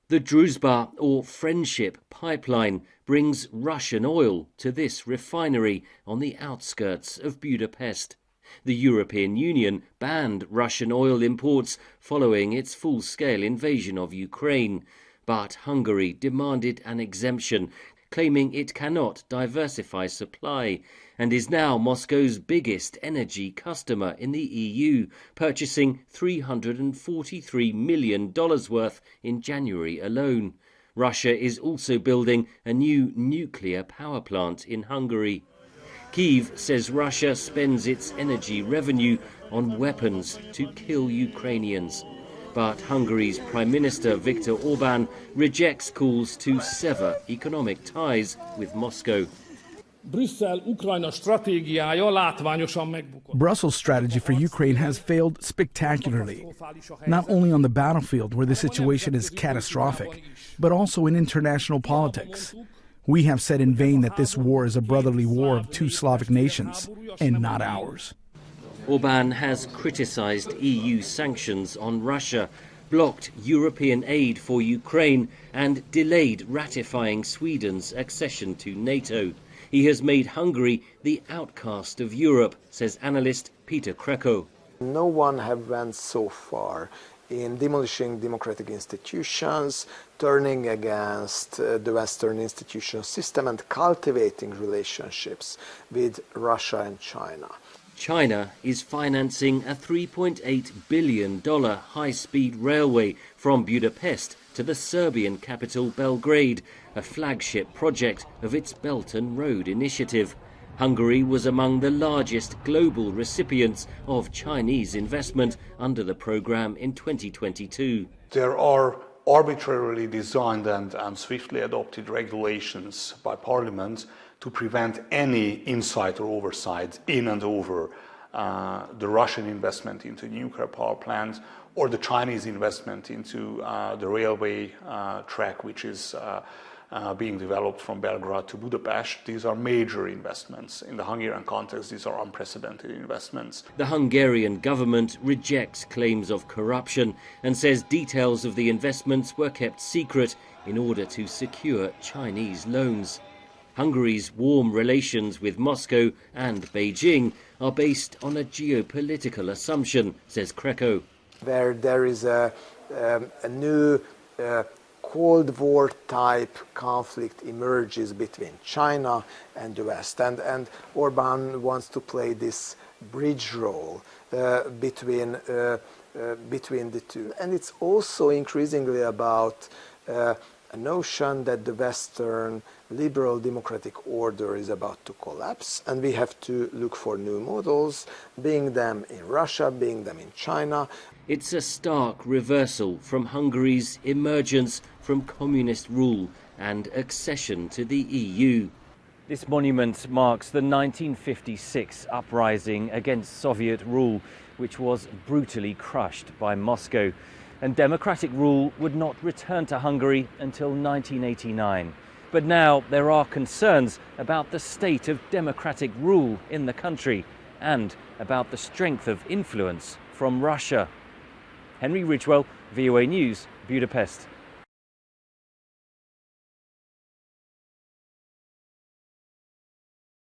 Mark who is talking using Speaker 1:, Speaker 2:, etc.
Speaker 1: The Druzhba, or Friendship Pipeline, brings Russian oil to this refinery on the outskirts of Budapest. The European Union banned Russian oil imports following its full-scale invasion of Ukraine, but Hungary demanded an exemption, claiming it cannot diversify supply, and is now Moscow's biggest energy customer in the EU, purchasing $343 million worth in January alone. Russia is also building a new nuclear power plant in Hungary. Kyiv says Russia spends its energy revenue on weapons to kill Ukrainians. But Hungary's Prime Minister Viktor Orbán rejects calls to sever economic ties with Moscow.
Speaker 2: Brussels' strategy for Ukraine has failed spectacularly, not only on the battlefield where the situation is catastrophic, but also in international politics. We have said in vain that this war is a brotherly war of two Slavic nations, and not ours.
Speaker 1: Orbán has criticised EU sanctions on Russia, blocked European aid for Ukraine, and delayed ratifying Sweden's accession to NATO. He has made Hungary the outcast of Europe, says analyst Peter Kreko.
Speaker 3: No one has went so far in demolishing democratic institutions, turning against the Western institutional system and cultivating relationships with Russia and China.
Speaker 1: China is financing a $3.8 billion high-speed railway from Budapest to the Serbian capital Belgrade, a flagship project of its Belt and Road initiative. Hungary was among the largest global recipients of Chinese investment under the program in 2022.
Speaker 4: There are arbitrarily designed and swiftly adopted regulations by Parliament to prevent any insight or oversight in and over the Russian investment into nuclear power plants or the Chinese investment into the railway track which is being developed from Belgrade to Budapest. These are major investments. In the Hungarian context, these are unprecedented investments.
Speaker 1: The Hungarian government rejects claims of corruption and says details of the investments were kept secret in order to secure Chinese loans. Hungary's warm relations with Moscow and Beijing are based on a geopolitical assumption, says Kreko.
Speaker 3: Where there is a new Cold War type conflict emerges between China and the West, and Orbán wants to play this bridge role between the two. And it's also increasingly about a notion that the Western liberal democratic order is about to collapse, and we have to look for new models, being them in Russia, being them in China.
Speaker 1: It's a stark reversal from Hungary's emergence from communist rule and accession to the EU. This monument marks the 1956 uprising against Soviet rule, which was brutally crushed by Moscow. And democratic rule would not return to Hungary until 1989. But now there are concerns about the state of democratic rule in the country and about the strength of influence from Russia. Henry Ridgewell, VOA News, Budapest.